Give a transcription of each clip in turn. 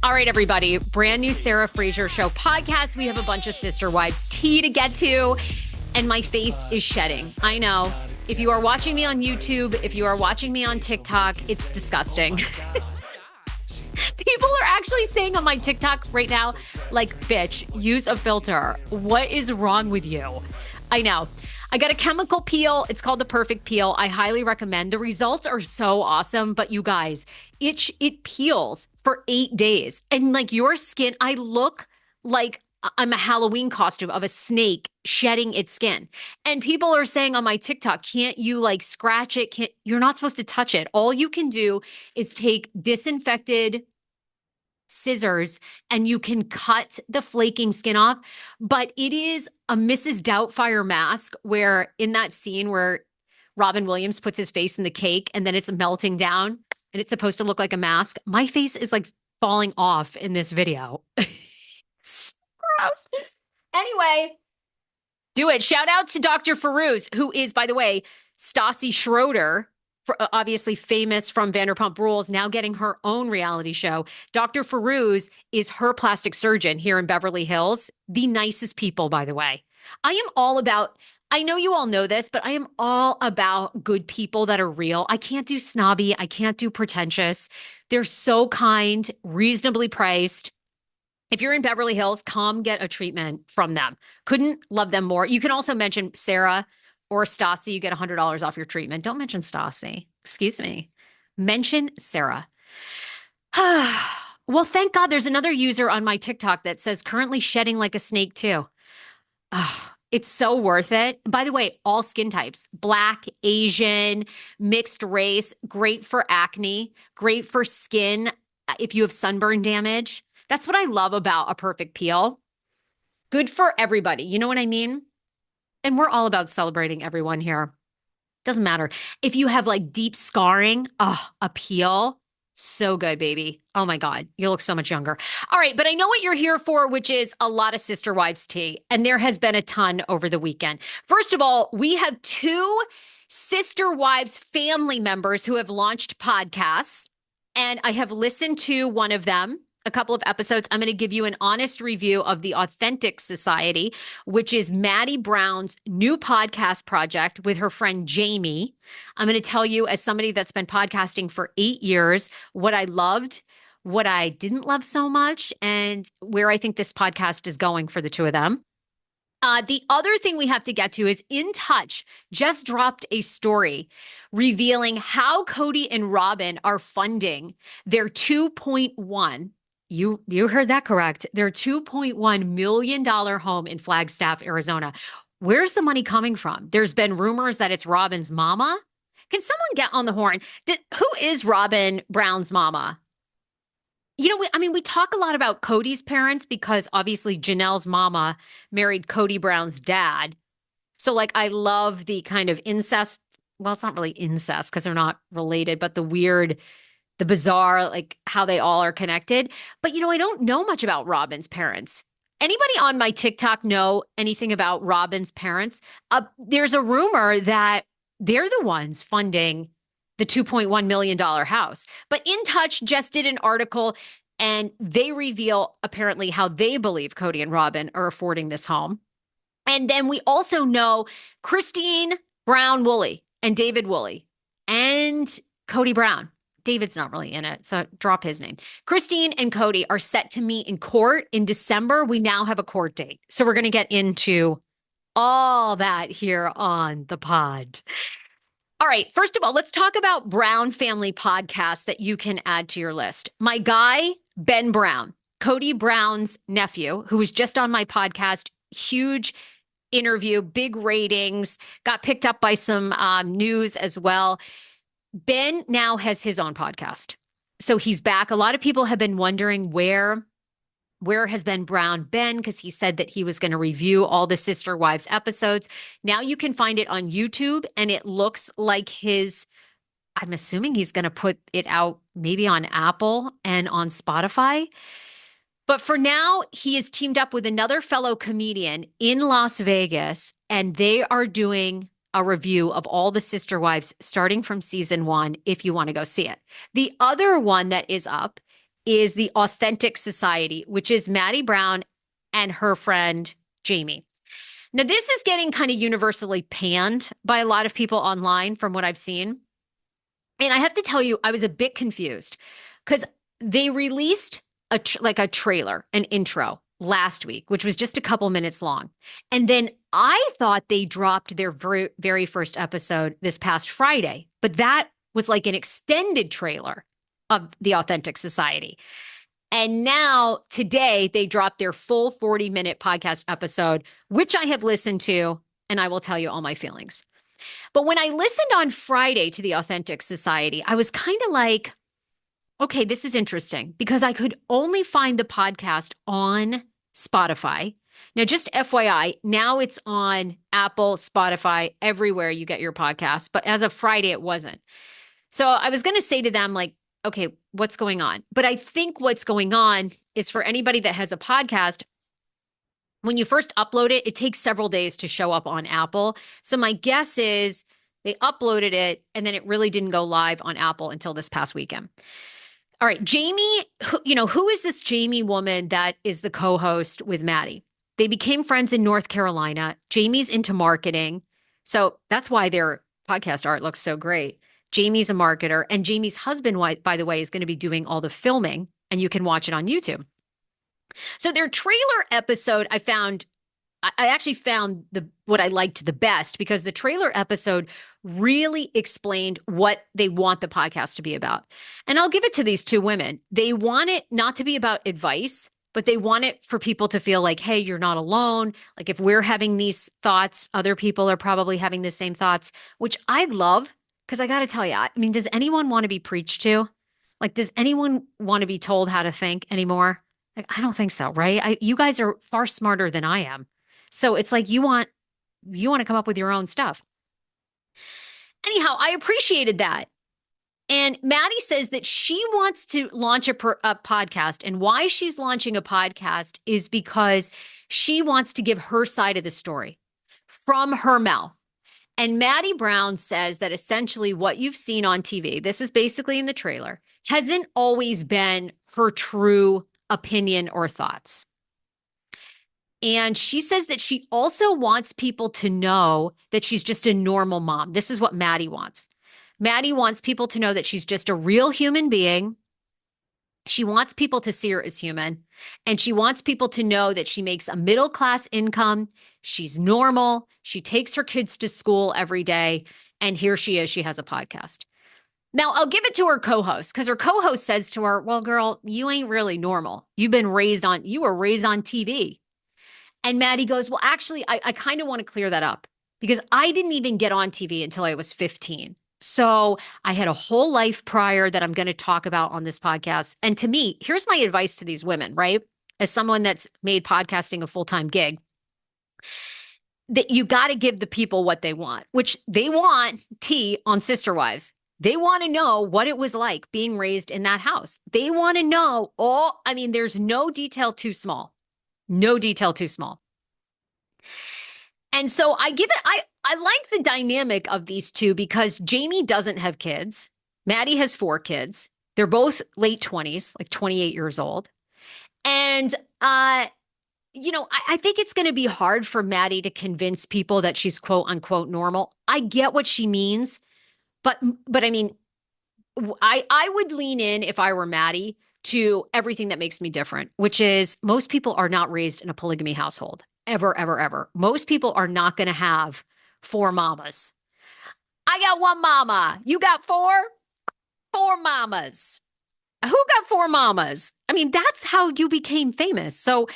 All right, everybody, brand new Sarah Fraser Show podcast. We have a bunch of sister wives tea to get to, and my face is shedding. I know. If you are watching me on YouTube, if you are watching me on TikTok, it's disgusting. People are actually saying on my TikTok right now, like, bitch, use a filter. What is wrong with you? I know. I got a chemical peel. It's called the Perfect Peel. I highly recommend. The results are so awesome, but you guys, it peels for 8 days. And like your skin, I look like I'm a Halloween costume of a snake shedding its skin. And people are saying on my TikTok, can't you like scratch it? You're not supposed to touch it. All you can do is take disinfected scissors and you can cut the flaking skin off. But it is a Mrs. Doubtfire mask where in that scene where Robin Williams puts his face in the cake and then it's melting down and it's supposed to look like a mask. My face is like falling off in this video. It's gross. Anyway, do it. Shout out to Dr. Farouz, who is, by the way, Stassi Schroeder, obviously famous from Vanderpump Rules, now getting her own reality show. Dr. Farouz is her plastic surgeon here in Beverly Hills. The nicest people, by the way. I am all about, I know you all know this, but I am all about good people that are real. I can't do snobby. I can't do pretentious. They're so kind, reasonably priced. If you're in Beverly Hills, come get a treatment from them. Couldn't love them more. You can also mention Sarah or Stassi. You get $100 off your treatment. Don't mention Stassi. Excuse me. Mention Sarah. Well, thank God there's another user on my TikTok that says currently shedding like a snake too. It's so worth it. By the way, all skin types, Black, Asian, mixed race, great for acne, great for skin if you have sunburn damage. That's what I love about a Perfect Peel. Good for everybody. You know what I mean? And we're all about celebrating everyone here. Doesn't matter. If you have like deep scarring, a peel, so good, baby. Oh my God, you look so much younger. All right, but I know what you're here for, which is a lot of sister wives tea. And there has been a ton over the weekend. First of all, we have 2 sister wives family members who have launched podcasts. And I have listened to one of them. A couple of episodes. I'm going to give you an honest review of the Authentic Society, which is Maddie Brown's new podcast project with her friend Jamie. I'm going to tell you, as somebody that's been podcasting for 8 years, what I loved, what I didn't love so much, and where I think this podcast is going for the 2 of them. The other thing we have to get to is In Touch just dropped a story revealing how Cody and Robin are funding their 2.1. You heard that correct. Their $2.1 million home in Flagstaff, Arizona. Where's the money coming from? There's been rumors that it's Robin's mama. Can someone get on the horn? Who is Robyn Brown's mama? You know, we talk a lot about Cody's parents because obviously Janelle's mama married Cody Brown's dad. So like, I love the kind of incest. Well, it's not really incest because they're not related, but the bizarre, like how they all are connected. But, I don't know much about Robin's parents. Anybody on my TikTok know anything about Robin's parents? There's a rumor that they're the ones funding the $2.1 million house. But In Touch just did an article and they reveal apparently how they believe Cody and Robin are affording this home. And then we also know Christine Brown Woolley and David Woolley and Cody Brown. David's not really in it, so drop his name. Christine and Cody are set to meet in court in December. We now have a court date. So we're going to get into all that here on the pod. All right, first of all, let's talk about Brown family podcasts that you can add to your list. My guy, Ben Brown, Cody Brown's nephew, who was just on my podcast, huge interview, big ratings, got picked up by some news as well. Ben now has his own podcast. So he's back. A lot of people have been wondering where has Ben Brown been, because he said that he was going to review all the Sister Wives episodes. Now you can find it on YouTube, and it looks like I'm assuming he's going to put it out maybe on Apple and on Spotify. But for now, he is teamed up with another fellow comedian in Las Vegas, and they are doing a review of all the Sister Wives starting from season 1 if you want to go see it. The other one that is up is the Authentic Society, which is Maddie Brown and her friend Jamie. Now, this is getting kind of universally panned by a lot of people online from what I've seen. And I have to tell you, I was a bit confused because they released a trailer, an intro last week, which was just a couple minutes long. And then I thought they dropped their very first episode this past Friday, but that was like an extended trailer of the Authentic Society. And now today they dropped their full 40-minute podcast episode, which I have listened to, and I will tell you all my feelings. But when I listened on Friday to the Authentic Society, I was kind of like, okay, this is interesting because I could only find the podcast on Spotify. Now, just FYI, now it's on Apple, Spotify, everywhere you get your podcasts. But as of Friday, it wasn't. So I was going to say to them, like, okay, what's going on? But I think what's going on is for anybody that has a podcast, when you first upload it, it takes several days to show up on Apple. So my guess is they uploaded it and then it really didn't go live on Apple until this past weekend. All right, Jamie, who is this Jamie woman that is the co-host with Maddie? They became friends in North Carolina. Jamie's into marketing. So that's why their podcast art looks so great. Jamie's a marketer, and Jamie's husband, by the way, is going to be doing all the filming, and you can watch it on YouTube. So their trailer episode, I actually found what I liked the best because the trailer episode really explained what they want the podcast to be about. And I'll give it to these two women. They want it not to be about advice, but they want it for people to feel like, hey, you're not alone. Like if we're having these thoughts, other people are probably having the same thoughts, which I love. Because I got to tell you, I mean, does anyone want to be preached to? Like, does anyone want to be told how to think anymore? Like, I don't think so, right? You guys are far smarter than I am. So it's like you want to come up with your own stuff. Anyhow, I appreciated that. And Maddie says that she wants to launch a podcast. And why she's launching a podcast is because she wants to give her side of the story from her mouth. And Maddie Brown says that essentially what you've seen on TV, this is basically in the trailer, hasn't always been her true opinion or thoughts. And she says that she also wants people to know that she's just a normal mom. This is what Maddie wants. Maddie wants people to know that she's just a real human being. She wants people to see her as human, and she wants people to know that she makes a middle-class income. She's normal. She takes her kids to school every day, and here she is. She has a podcast. Now, I'll give it to her co-host because her co-host says to her, well, girl, you ain't really normal. You were raised on TV. And Maddie goes, well, actually, I kind of want to clear that up because I didn't even get on TV until I was 15. So I had a whole life prior that I'm going to talk about on this podcast. And to me, here's my advice to these women, right? As someone that's made podcasting a full-time gig, that you got to give the people what they want, which they want tea on Sister Wives. They want to know what it was like being raised in that house. They want to know there's no detail too small. No detail too small. And so I like the dynamic of these two because Jamie doesn't have kids. Maddie has 4 kids. They're both late 20s, like 28 years old. And, I think it's going to be hard for Maddie to convince people that she's quote unquote normal. I get what she means, but I mean, I would lean in if I were Maddie to everything that makes me different, which is most people are not raised in a polygamy household. Ever, ever, ever. Most people are not going to have 4 mamas. I got 1 mama. You got 4? 4 mamas. Who got 4 mamas? I mean, that's how you became famous. So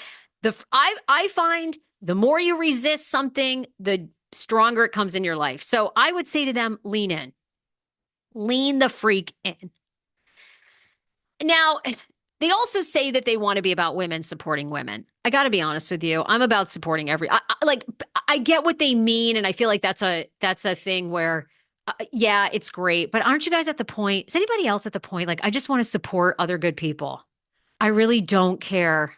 I find the more you resist something, the stronger it comes in your life. So I would say to them, lean in. Lean the freak in. Now, they also say that they want to be about women supporting women. I got to be honest with you. I'm about supporting I get what they mean. And I feel like that's a thing where, yeah, it's great. But aren't you guys at the point? Is anybody else at the point? Like, I just want to support other good people. I really don't care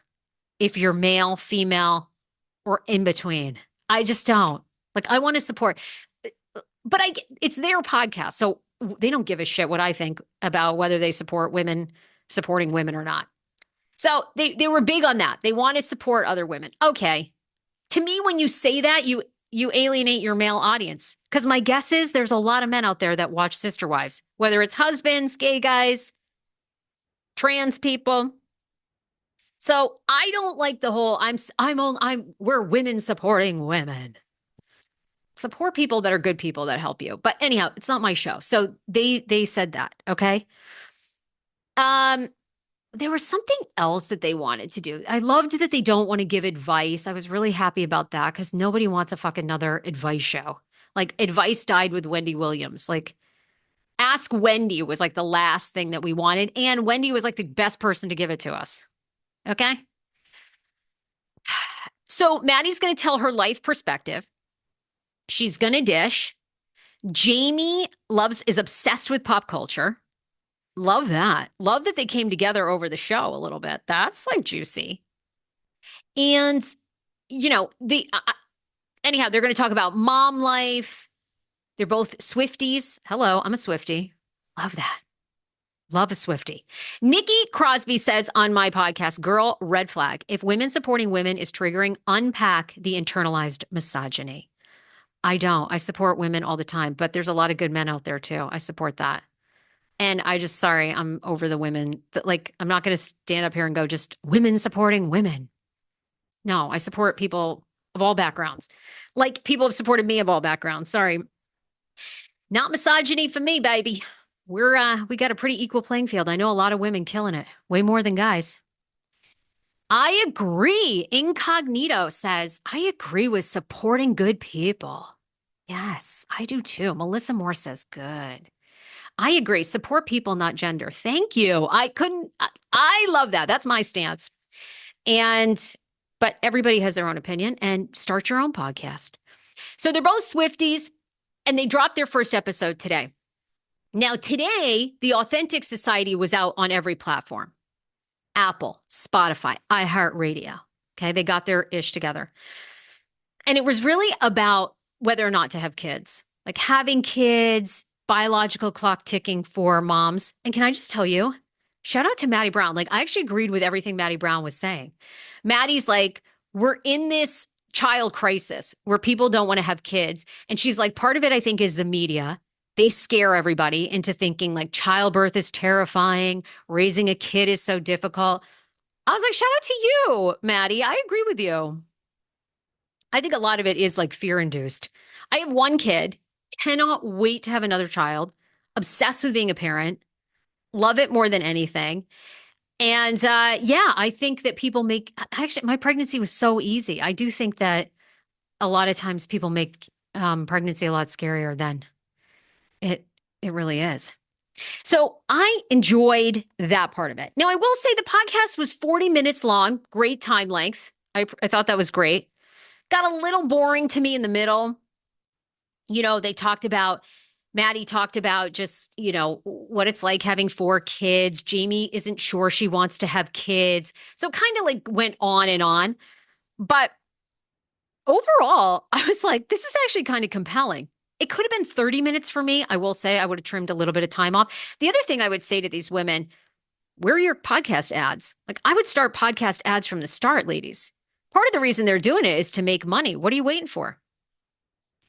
if you're male, female, or in between. I just don't. Like, I want to support. But it's their podcast. So they don't give a shit what I think about whether they support women supporting women or not. So they were big on that. They want to support other women. Okay. To me, when you say that, you alienate your male audience. Because my guess is there's a lot of men out there that watch Sister Wives, whether it's husbands, gay guys, trans people. So I don't like the whole we're women supporting women. Support people that are good people that help you. But anyhow, it's not my show. So they said that, okay? There was something else that they wanted to do. I loved that they don't want to give advice. I was really happy about that because nobody wants a fucking another advice show. Like advice died with Wendy Williams. Like Ask Wendy was like the last thing that we wanted. And Wendy was like the best person to give it to us. Okay. So Maddie's going to tell her life perspective. She's going to dish. Jamie is obsessed with pop culture. Love that. Love that they came together over the show a little bit. That's like juicy. And, anyhow, they're going to talk about mom life. They're both Swifties. Hello, I'm a Swiftie. Love that. Love a Swiftie. Nikki Crosby says on my podcast, Girl, red flag. If women supporting women is triggering, unpack the internalized misogyny. I don't. I support women all the time, but there's a lot of good men out there too. I support that. And I'm over the women that I'm not going to stand up here and go just women supporting women. No, I support people of all backgrounds. Like people have supported me of all backgrounds. Sorry. Not misogyny for me, baby. We got a pretty equal playing field. I know a lot of women killing it, way more than guys. I agree. Incognito says, I agree with supporting good people. Yes, I do too. Melissa Moore says, good. I agree. Support people, not gender. Thank you. I love that. That's my stance. But everybody has their own opinion and start your own podcast. So they're both Swifties and they dropped their first episode today. Now, today, the Authentic Society was out on every platform. Apple, Spotify, iHeartRadio. Okay, they got their ish together. And it was really about whether or not to have kids. Like having kids, biological clock ticking for moms. And can I just tell you, shout out to Maddie Brown. Like I actually agreed with everything Maddie Brown was saying. Maddie's like, we're in this child crisis where people don't want to have kids. And she's like, part of it, I think, is the media. They scare everybody into thinking like childbirth is terrifying. Raising a kid is so difficult. I was like, shout out to you, Maddie. I agree with you. I think a lot of it is like fear induced. I have one kid, cannot wait to have another child, obsessed with being a parent, love it more than anything. And I think that people actually, my pregnancy was so easy. I do think that a lot of times people make pregnancy a lot scarier than it really is. So I enjoyed that part of it. Now, I will say the podcast was 40 minutes long, great time length. I thought that was great. Got a little boring to me in the middle. Maddie talked about just, what it's like having 4 kids. Jamie isn't sure she wants to have kids. So kind of like went on and on. But overall, I was like, this is actually kind of compelling. It could have been 30 minutes for me. I will say I would have trimmed a little bit of time off. The other thing I would say to these women, where are your podcast ads? Like I would start podcast ads from the start, ladies. Part of the reason they're doing it is to make money. What are you waiting for?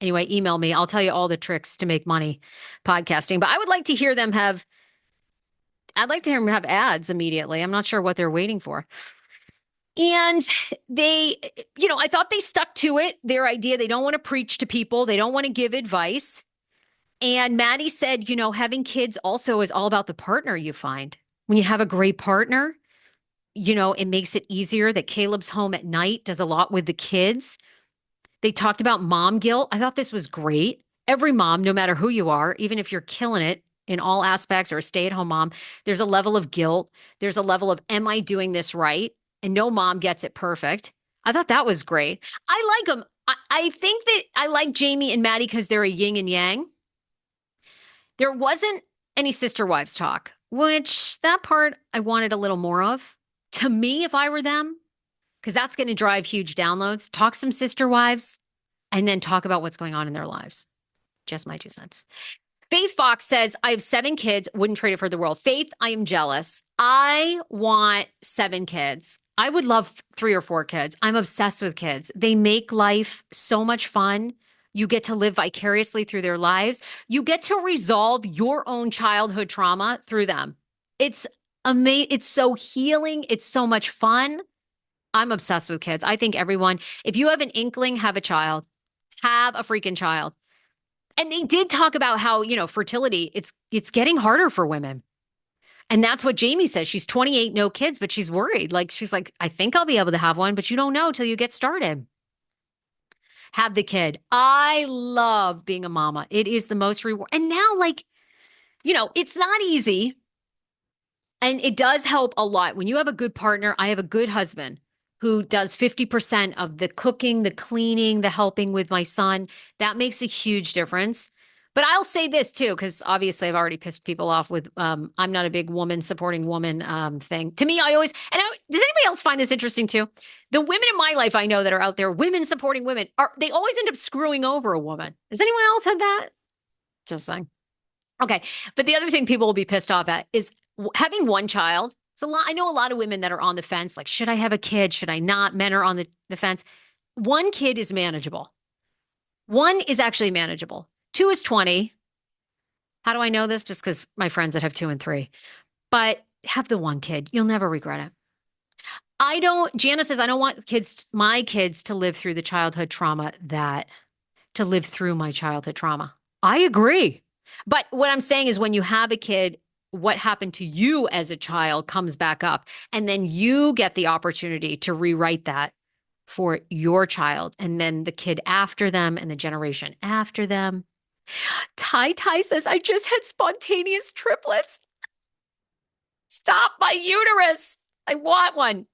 Anyway, email me. I'll tell you all the tricks to make money podcasting. But I would like to hear them have ads immediately. I'm not sure what they're waiting for. And they, I thought they stuck to it. Their idea, they don't want to preach to people. They don't want to give advice. And Maddie said, having kids also is all about the partner you find. When you have a great partner, it makes it easier that Caleb's home at night, does a lot with the kids. They talked about mom guilt. I thought this was great. Every mom, no matter who you are, even if you're killing it in all aspects or a stay-at-home mom, there's a level of guilt. There's a level of, am I doing this right? And no mom gets it perfect. I thought that was great. I like them. I think that I like Jamie and Maddie because they're a yin and yang. There wasn't any sister wives talk, which that part I wanted a little more of. To me, if I were them, because that's going to drive huge downloads, talk some sister wives and then talk about what's going on in their lives. Just my 2 cents. Faith Fox says, I have 7 kids, wouldn't trade it for the world. Faith, I am jealous. I want 7 kids. I would love 3 or 4 kids. I'm obsessed with kids. They make life so much fun. You get to live vicariously through their lives. You get to resolve your own childhood trauma through them. It's amazing. It's so healing. It's so much fun. I'm obsessed with kids. I think everyone, if you have an inkling, have a child. Have a freaking child. And they did talk about how, fertility, it's getting harder for women. And that's what Jamie says. She's 28, no kids, but she's worried. She's like, I think I'll be able to have one, but you don't know till you get started. Have the kid. I love being a mama. It is the most reward. And now, it's not easy. And it does help a lot. When you have a good partner, I have a good husband who does 50% of the cooking, the cleaning, the helping with my son. That makes a huge difference. But I'll say this too, because obviously I've already pissed people off with, I'm not a big woman supporting woman thing. To me, does anybody else find this interesting too? The women in my life I know that are out there, women supporting women, they always end up screwing over a woman. Has anyone else had that? Just saying. Okay. But the other thing people will be pissed off at is having one child. So I know a lot of women that are on the fence, like, should I have a kid? Should I not? Men are on the fence. 1 kid is manageable. 1 is actually manageable. 2 is 20. How do I know this? Just because my friends that have 2 and 3. But have the 1 kid. You'll never regret it. Jana says, I don't want my kids to live through the childhood trauma to live through my childhood trauma. I agree. But what I'm saying is when you have a kid, what happened to you as a child comes back up. And then you get the opportunity to rewrite that for your child and then the kid after them and the generation after them. Tai says, I just had spontaneous triplets. Stop my uterus. I want one.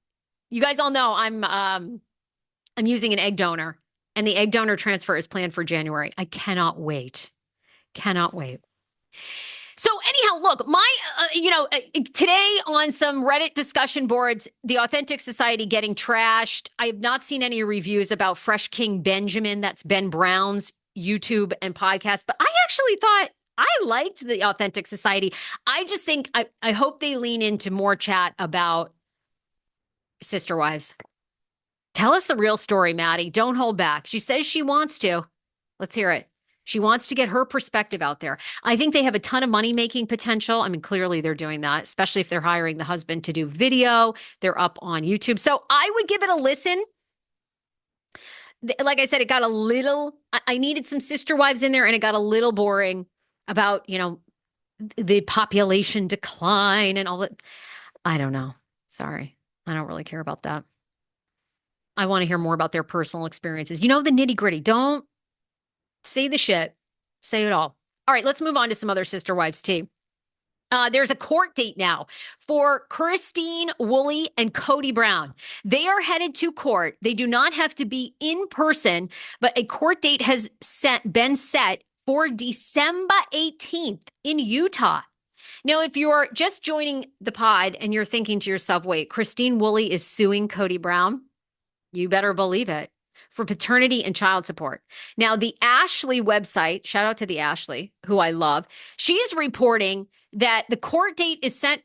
You guys all know I'm using an egg donor and the egg donor transfer is planned for January. I cannot wait. Cannot wait. So anyhow, look, today on some Reddit discussion boards, the Authentic Society getting trashed. I have not seen any reviews about Fresh King Benjamin. That's Ben Brown's YouTube and podcast. But I actually thought I liked the Authentic Society. I just think I hope they lean into more chat about sister wives. Tell us the real story, Maddie. Don't hold back. She says she wants to. Let's hear it. She wants to get her perspective out there. I think they have a ton of money-making potential. I mean, clearly they're doing that, especially if they're hiring the husband to do video. They're up on YouTube. So I would give it a listen. Like I said, it got a little, I needed some sister wives in there and it got a little boring about, the population decline and all that. I don't know. Sorry. I don't really care about that. I want to hear more about their personal experiences. The nitty gritty. Don't say the shit. Say it all. All right, let's move on to some other sister wives tea. There's a court date now for Christine Woolley and Kody Brown. They are headed to court. They do not have to be in person, but a court date has been set for December 18th in Utah. Now, if you're just joining the pod and you're thinking to yourself, wait, Christine Woolley is suing Kody Brown? You better believe it. For paternity and child support. Now, the Ashley website, shout out to the Ashley, who I love, she's reporting that the court date is set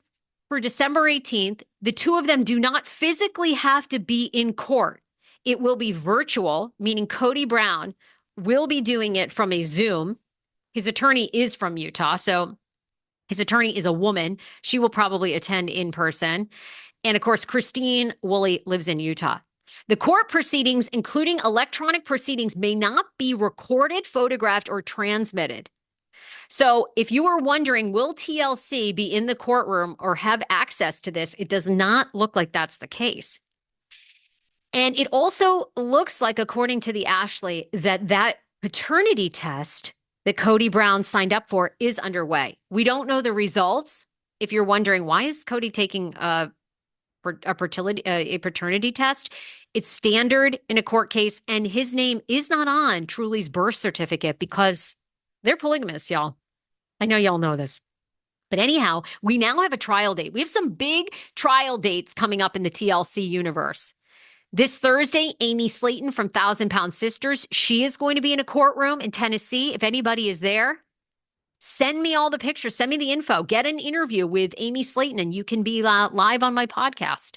for December 18th. The 2 of them do not physically have to be in court. It will be virtual, meaning Kody Brown will be doing it from a Zoom. His attorney is from Utah, so his attorney is a woman. She will probably attend in person. And of course, Christine Woolley lives in Utah. The court proceedings, including electronic proceedings, may not be recorded, photographed, or transmitted. So if you were wondering, will TLC be in the courtroom or have access to this? It does not look like that's the case. And it also looks like, according to the Ashley, that paternity test that Kody Brown signed up for is underway. We don't know the results. If you're wondering, why is Kody taking a paternity test? It's standard in a court case, and his name is not on Truly's birth certificate because they're polygamists, y'all. I know y'all know this. But anyhow, we now have a trial date. We have some big trial dates coming up in the TLC universe. This Thursday, Amy Slayton from 1,000 Pound Sisters, she is going to be in a courtroom in Tennessee. If anybody is there, Send me all the pictures. Send me the info. Get an interview with Amy Slayton and you can be live on my podcast.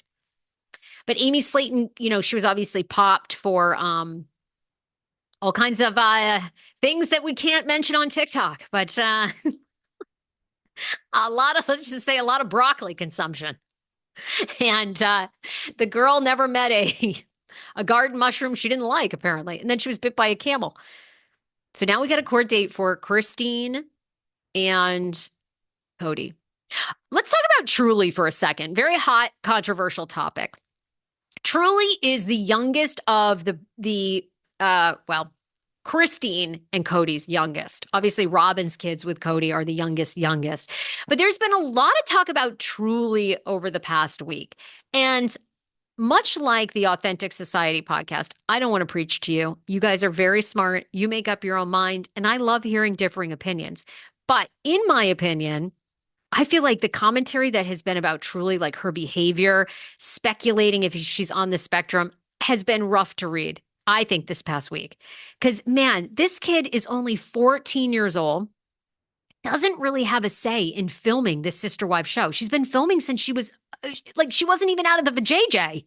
But Amy Slayton, she was obviously popped for all kinds of things that we can't mention on TikTok. But let's just say a lot of broccoli consumption. And the girl never met a garden mushroom she didn't like, apparently. And then she was bit by a camel. So now we got a court date for Christine and Kody. Let's talk about Truly for a second. Very hot, controversial topic. Truly is the youngest of Christine and Kody's youngest. Obviously, Robyn's kids with Kody are the youngest. But there's been a lot of talk about Truly over the past week. And much like the Authentic Society podcast, I don't want to preach to you. You guys are very smart. You make up your own mind. And I love hearing differing opinions. But in my opinion, I feel like the commentary that has been about Truly, like her behavior, speculating if she's on the spectrum, has been rough to read, I think, this past week. Because, man, this kid is only 14 years old, doesn't really have a say in filming this sister-wife show. She's been filming since she was, she wasn't even out of the vajayjay.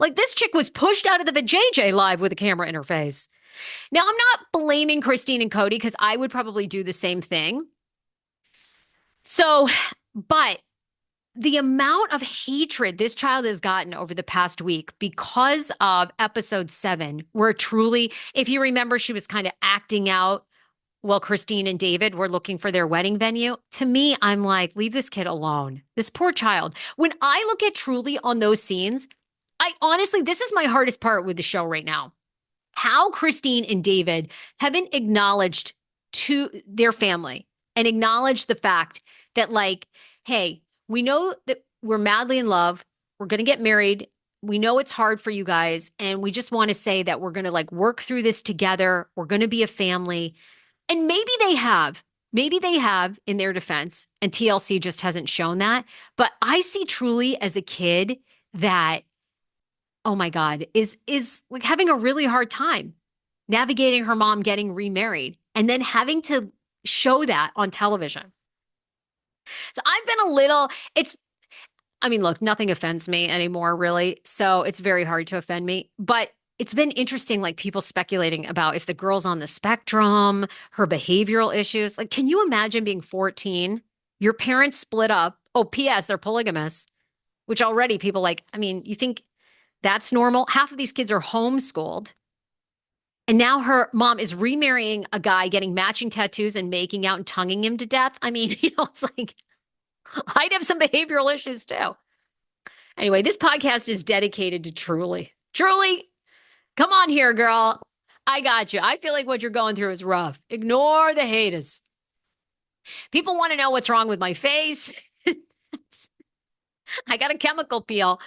Like, this chick was pushed out of the vajayjay live with a camera in her face. Now, I'm not blaming Christine and Kody because I would probably do the same thing. So, but the amount of hatred this child has gotten over the past week because of episode 7, where Truly, if you remember, she was kind of acting out while Christine and David were looking for their wedding venue. To me, I'm like, leave this kid alone. This poor child. When I look at Truly on those scenes, this is my hardest part with the show right now. How Christine and David haven't acknowledged to their family and acknowledged the fact that, like, hey, we know that we're madly in love. We're going to get married. We know it's hard for you guys. And we just want to say that we're going to work through this together. We're going to be a family. And maybe they have in their defense, and TLC just hasn't shown that. But I see Truly as a kid that, oh my God, is like having a really hard time navigating her mom getting remarried and then having to show that on television. So I've been look, nothing offends me anymore, really. So it's very hard to offend me. But it's been interesting, like people speculating about if the girl's on the spectrum, her behavioral issues. Like, can you imagine being 14? Your parents split up. Oh, P.S., they're polygamous, which already people you think that's normal? Half of these kids are homeschooled. And now her mom is remarrying a guy, getting matching tattoos and making out and tonguing him to death. I mean, it's like, I'd have some behavioral issues too. Anyway, this podcast is dedicated to Truly. Truly, come on here, girl. I got you. I feel like what you're going through is rough. Ignore the haters. People want to know what's wrong with my face. I got a chemical peel.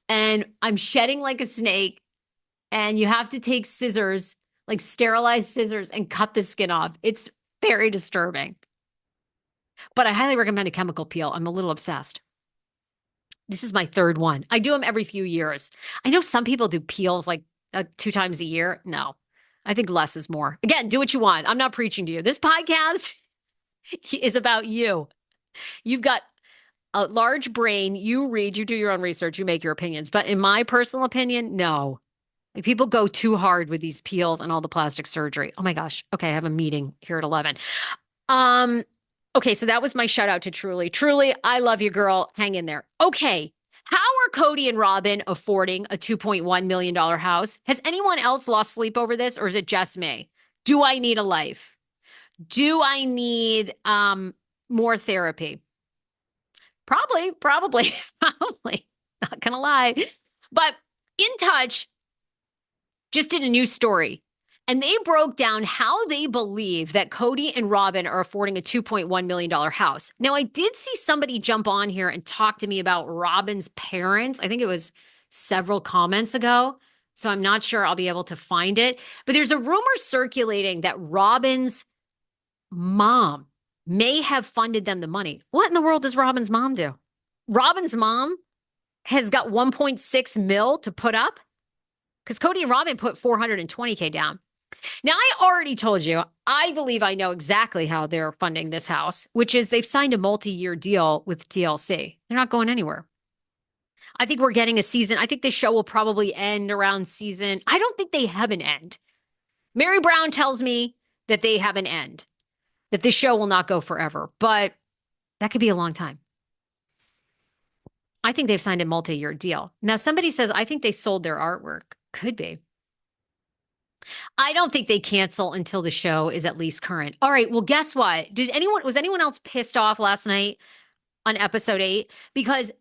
And I'm shedding like a snake. And you have to take scissors, like sterilized scissors, and cut the skin off. It's very disturbing. But I highly recommend a chemical peel. I'm a little obsessed. This is my 3rd one. I do them every few years. I know some people do peels 2 times a year. No, I think less is more. Again, do what you want. I'm not preaching to you. This podcast is about you. You've got a large brain. You read, you do your own research, you make your opinions. But in my personal opinion, no. People go too hard with these peels and all the plastic surgery. Oh my gosh. Okay, I have a meeting here at 11. Okay, so that was my shout out to Truly. Truly, I love you, girl. Hang in there. Okay, how are Kody and Robyn affording a $2.1 million house? Has anyone else lost sleep over this, or is it just me? Do I need a life? Do I need more therapy? Probably. Not gonna lie. But In Touch just did a new story, and they broke down how they believe that Kody and Robyn are affording a $2.1 million house. Now, I did see somebody jump on here and talk to me about Robyn's parents. I think it was several comments ago, so I'm not sure I'll be able to find it. But there's a rumor circulating that Robyn's mom may have funded them the money. What in the world does Robyn's mom do? Robyn's mom has got 1.6 mil to put up? Because Kody and Robyn put $420K down. Now, I already told you, I believe I know exactly how they're funding this house, which is they've signed a multi-year deal with TLC. They're not going anywhere. I think we're getting a season. I think this show will probably end around season. I don't think they have an end. Mary Brown tells me that they have an end, that this show will not go forever, but that could be a long time. I think they've signed a multi-year deal. Now, somebody says, I think they sold their artwork. Could be. I don't think they cancel until the show is at least current. All right. Well, guess what? Was anyone else pissed off last night on episode 8? Because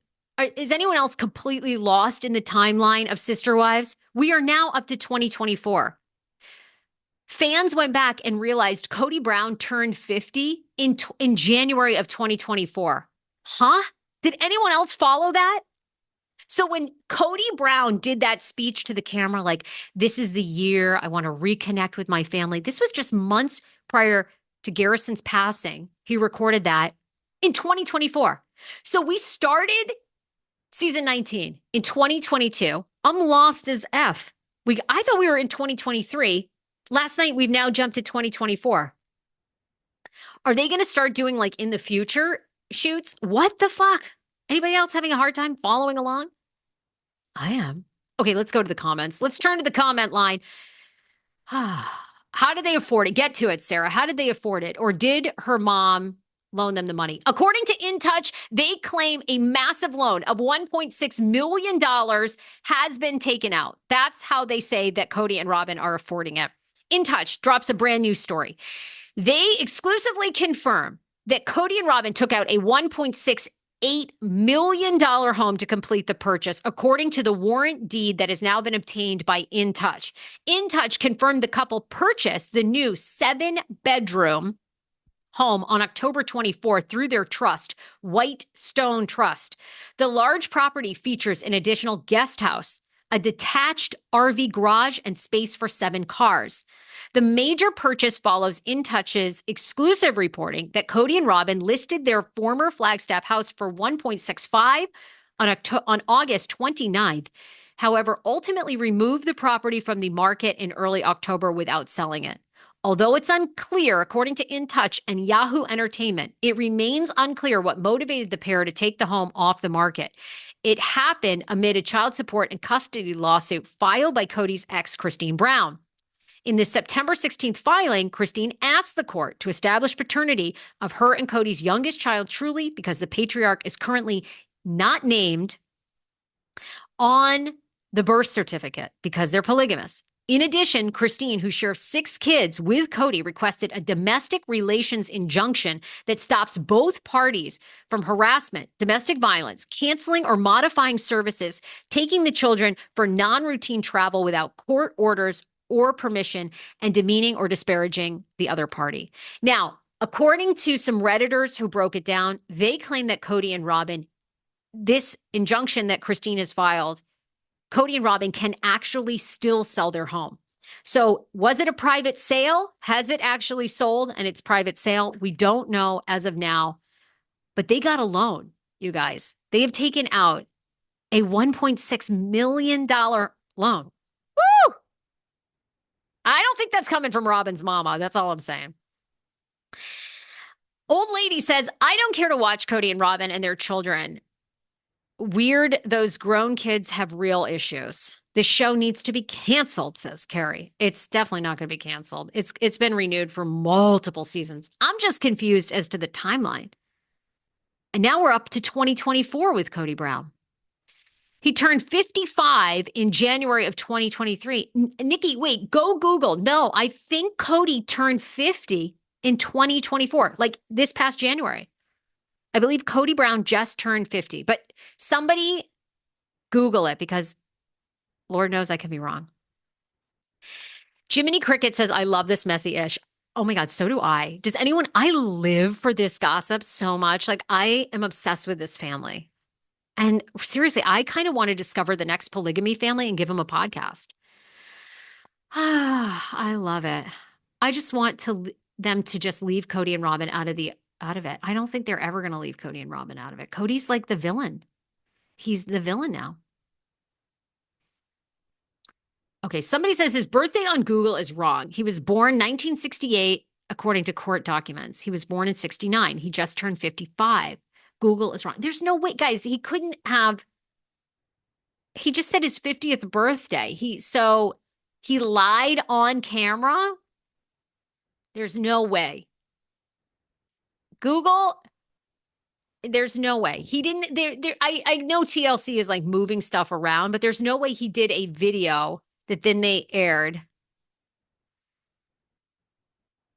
is anyone else completely lost in the timeline of Sister Wives? We are now up to 2024. Fans went back and realized Kody Brown turned 50 in January of 2024. Huh? Did anyone else follow that? So when Kody Brown did that speech to the camera, like, this is the year I want to reconnect with my family. This was just months prior to Garrison's passing. He recorded that in 2024. So we started season 19 in 2022. I'm lost as F. I thought we were in 2023. Last night, we've now jumped to 2024. Are they going to start doing like in the future shoots? What the fuck? Anybody else having a hard time following along? I am. Okay, let's go to the comments. Let's turn to the comment line. How did they afford it? Get to it, Sarah. How did they afford it? Or did her mom loan them the money? According to InTouch, they claim a massive loan of $1.6 million has been taken out. That's how they say that Kody and Robyn are affording it. InTouch drops a brand new story. They exclusively confirm that Kody and Robyn took out a $1.68 million home to complete the purchase, according to the warrant deed that has now been obtained by InTouch. InTouch confirmed the couple purchased the new 7-bedroom home on October 24th through their trust, Whitestone Trust. The large property features an additional guest house, a detached RV garage, and space for 7 cars. The major purchase follows InTouch's exclusive reporting that Kody and Robyn listed their former Flagstaff house for $1.65 on August 29th. However, ultimately removed the property from the market in early October without selling it. Although it's unclear, according to InTouch and Yahoo Entertainment, it remains unclear what motivated the pair to take the home off the market. It happened amid a child support and custody lawsuit filed by Kody's ex, Christine Brown. In the September 16th filing, Christine asked the court to establish paternity of her and Kody's youngest child, Truly, because the patriarch is currently not named on the birth certificate because they're polygamous. In addition, Christine, who shares 6 kids with Kody, requested a domestic relations injunction that stops both parties from harassment, domestic violence, canceling or modifying services, taking the children for non-routine travel without court orders or permission, and demeaning or disparaging the other party. Now, according to some Redditors who broke it down, they claim that Kody and Robyn, this injunction that Christine has filed, Kody and Robyn can actually still sell their home. So was it a private sale? Has it actually sold and it's private sale? We don't know as of now, but they got a loan, you guys. They have taken out a $1.6 million loan. Woo! I don't think that's coming from Robyn's mama. That's all I'm saying. Old lady says, I don't care to watch Kody and Robyn and their children. Weird, those grown kids have real issues. This show needs to be canceled, says Carrie. It's definitely not going to be canceled. It's been renewed for multiple seasons. I'm just confused as to the timeline. And now we're up to 2024 with Kody Brown. He turned 55 in January of 2023. Nikki, wait, go Google. No, I think Kody turned 50 in 2024, like this past January. I believe Kody Brown just turned 50, but somebody Google it because Lord knows I could be wrong. Jiminy Cricket says, I love this messy-ish. Oh my God, so do I. I live for this gossip so much. Like, I am obsessed with this family. And seriously, I kind of want to discover the next polygamy family and give them a podcast. I love it. I just want them to just leave Kody and Robyn out of it. I don't think they're ever going to leave Kody and Robyn out of it. Cody's like the villain. He's the villain now. Okay, somebody says his birthday on Google is wrong. He was born 1968, according to court documents. He was born in 69. He just turned 55. Google is wrong. There's no way, guys. He couldn't have. He just said his 50th birthday. He lied on camera. There's no way. Google, there's no way. He didn't I know TLC is like moving stuff around, but there's no way he did a video that then they aired.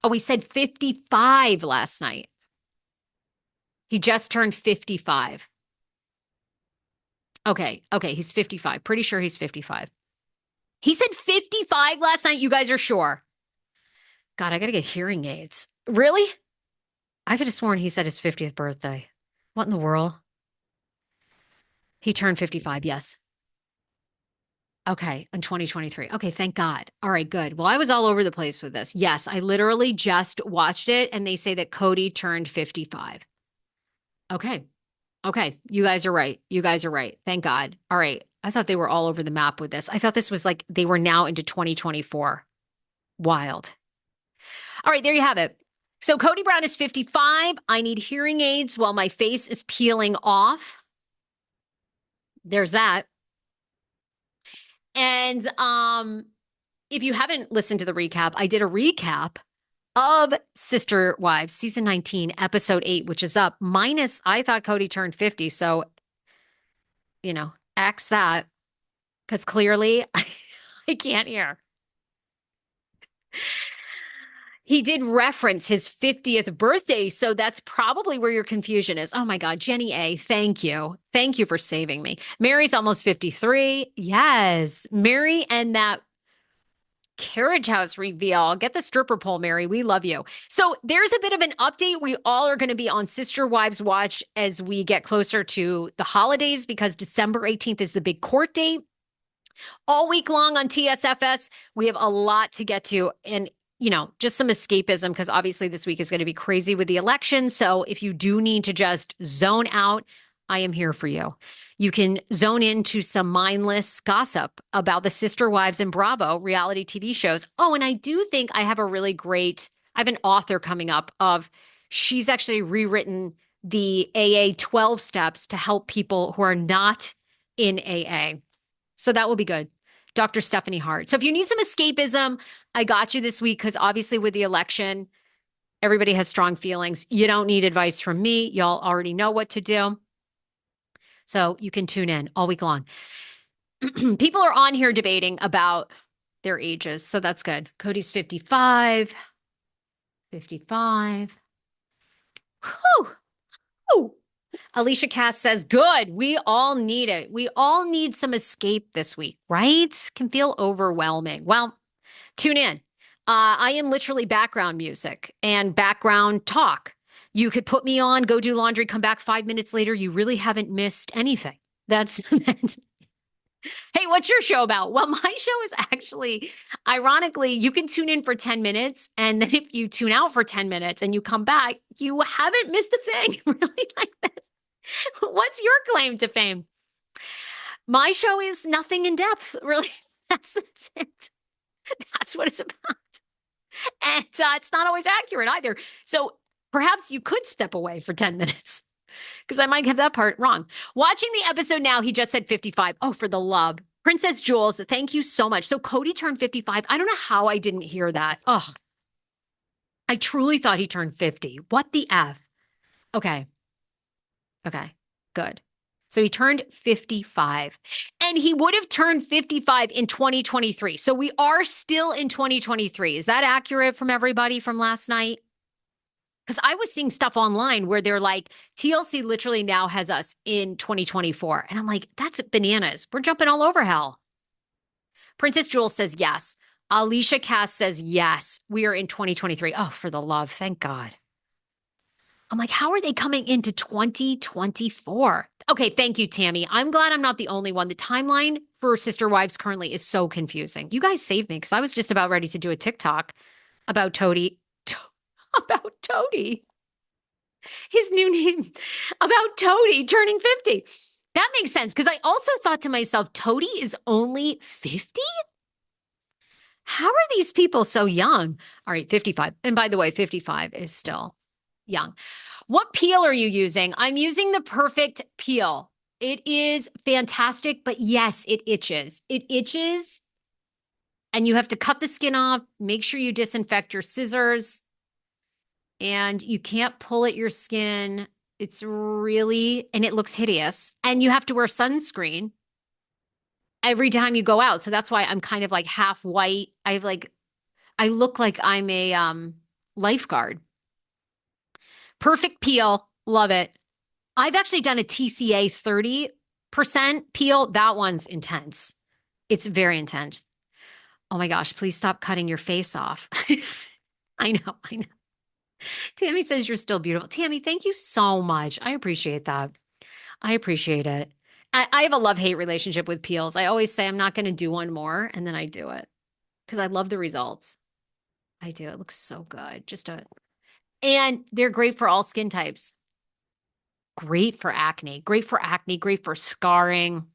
Oh, he said 55 last night. He just turned 55. Okay, he's 55. Pretty sure he's 55. He said 55 last night. You guys are sure? God, I gotta get hearing aids. Really? I could have sworn he said his 50th birthday. What in the world? He turned 55, yes. Okay, in 2023. Okay, thank God. All right, good. Well, I was all over the place with this. Yes, I literally just watched it, and they say that Kody turned 55. Okay. You guys are right. Thank God. All right. I thought they were all over the map with this. I thought this was like they were now into 2024. Wild. All right, there you have it. So Kody Brown is 55. I need hearing aids while my face is peeling off. There's that. And if you haven't listened to the recap, I did a recap of Sister Wives, season 19, episode 8, which is up, minus I thought Kody turned 50. So, axe that, because clearly I can't hear. He did reference his 50th birthday, so that's probably where your confusion is. Oh my God, Jenny A., thank you. Thank you for saving me. Mary's almost 53. Yes, Mary and that carriage house reveal. Get the stripper pole, Mary. We love you. So there's a bit of an update. We all are going to be on Sister Wives Watch as we get closer to the holidays because December 18th is the big court date. All week long on TSFS, we have a lot to get to. And just some escapism because obviously this week is going to be crazy with the election. So if you do need to just zone out, I am here for you. You can zone into some mindless gossip about the Sister Wives and Bravo reality TV shows. Oh, and I do think I have I have an author coming up she's actually rewritten the AA 12 steps to help people who are not in AA. So that will be good. Dr. Stephanie Hart. So if you need some escapism, I got you this week because obviously with the election, everybody has strong feelings. You don't need advice from me. Y'all already know what to do. So you can tune in all week long. People are on here debating about their ages. So that's good. Kody's 55. 55. Whew. Whew. Alicia Cass says, good. We all need it. We all need some escape this week, right? Can feel overwhelming. Well, tune in. I am literally background music and background talk. You could put me on, go do laundry, come back 5 minutes later. You really haven't missed anything. That's Hey, what's your show about? Well, my show is actually, ironically, you can tune in for 10 minutes. And then if you tune out for 10 minutes and you come back, you haven't missed a thing. Really like that. What's your claim to fame? My show is nothing in depth, really. That's it. That's what it's about. And it's not always accurate either. So perhaps you could step away for 10 minutes because I might have that part wrong. Watching the episode now, he just said 55. Oh, for the love. Princess Jules, thank you so much. So Kody turned 55. I don't know how I didn't hear that. Oh, I truly thought he turned 50. What the F? Okay, good. So he turned 55 and he would have turned 55 in 2023. So we are still in 2023. Is that accurate from everybody from last night? Because I was seeing stuff online where they're like, TLC literally now has us in 2024. And I'm like, that's bananas. We're jumping all over hell. Princess Jewel says yes. Alicia Cass says yes. We are in 2023. Oh, for the love. Thank God. I'm like, how are they coming into 2024? Okay, thank you, Tammy. I'm glad I'm not the only one. The timeline for Sister Wives currently is so confusing. You guys saved me because I was just about ready to do a TikTok about Toady. About Toady. His new name. About Toady turning 50. That makes sense because I also thought to myself, Toady is only 50? How are these people so young? All right, 55. And by the way, 55 is still young. What peel are you using? I'm using the Perfect Peel. It is fantastic, but yes, it itches. It itches, and you have to cut the skin off. Make sure you disinfect your scissors, and you can't pull at your skin. It's really, and it looks hideous. And you have to wear sunscreen every time you go out. So that's why I'm kind of like half white. I look like I'm a lifeguard. Perfect Peel. Love it. I've actually done a TCA 30% peel. That one's intense. It's very intense. Oh my gosh, please stop cutting your face off. I know, I know. Tammy says you're still beautiful. Tammy, thank you so much. I appreciate that. I appreciate it. I have a love-hate relationship with peels. I always say I'm not going to do one more, and then I do it because I love the results. I do. It looks so good. And they're great for all skin types. Great for acne, great for acne, great for scarring.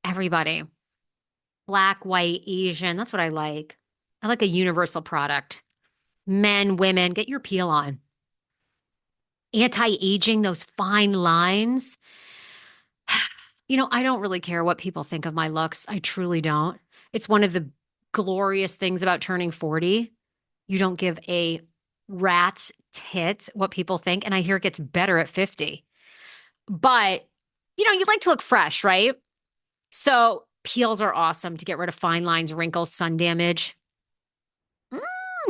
Everybody. Black, white, Asian. That's what I like. I like a universal product. Men, women, get your peel on. Anti-aging, those fine lines. I don't really care what people think of my looks. I truly don't. It's one of the glorious things about turning 40. You don't give a rat's tit what people think. And I hear it gets better at 50. But, you like to look fresh, right? So peels are awesome to get rid of fine lines, wrinkles, sun damage.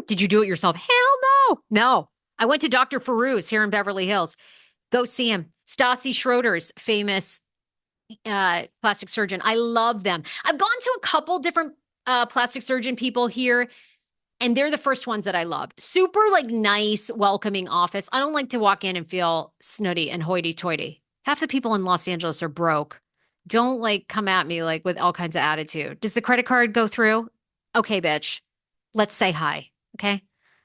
Did you do it yourself? Hell no. No. I went to Dr. Farouz here in Beverly Hills. Go see him. Stassi Schroeder's famous plastic surgeon. I love them. I've gone to a couple different plastic surgeon people here, and they're the first ones that I love. Super nice, welcoming office. I don't like to walk in and feel snooty and hoity-toity. Half the people in Los Angeles are broke. Don't come at me with all kinds of attitude. Does the credit card go through? Okay, bitch. Let's say hi. Okay.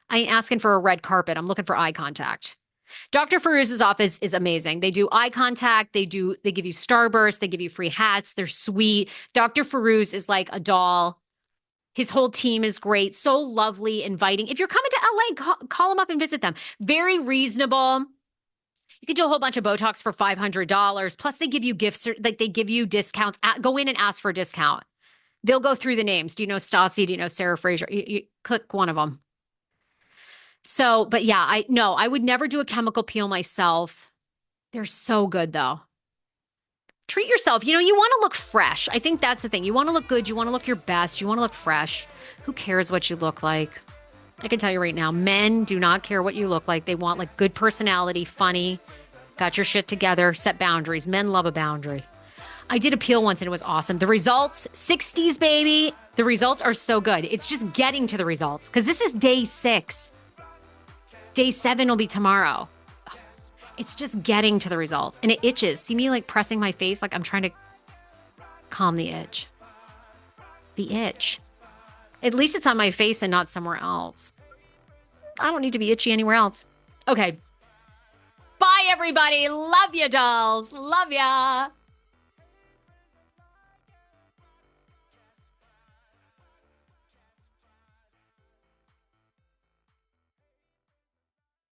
I ain't asking for a red carpet. I'm looking for eye contact. Dr. Farouz's office is amazing. They do eye contact. They give you Starburst. They give you free hats. They're sweet. Dr. Farouz is like a doll. His whole team is great. So lovely, inviting. If you're coming to LA, call them up and visit them. Very reasonable. You can do a whole bunch of Botox for $500. Plus, they give you gifts. They give you discounts. Go in and ask for a discount. They'll go through the names. Do you know Stassi? Do you know Sarah Fraser? You click one of them. So, but yeah, I would never do a chemical peel myself. They're so good though. Treat yourself. You want to look fresh. I think that's the thing. You want to look good. You want to look your best. You want to look fresh. Who cares what you look like? I can tell you right now, men do not care what you look like. They want good personality, funny, got your shit together, set boundaries. Men love a boundary. I did a peel once and it was awesome. The results, 60s, baby. The results are so good. It's just getting to the results because this is day 6. Day 7 will be tomorrow. It's just getting to the results. And it itches. See me pressing my face like I'm trying to calm the itch. The itch. At least it's on my face and not somewhere else. I don't need to be itchy anywhere else. Okay. Bye, everybody. Love ya, dolls. Love ya.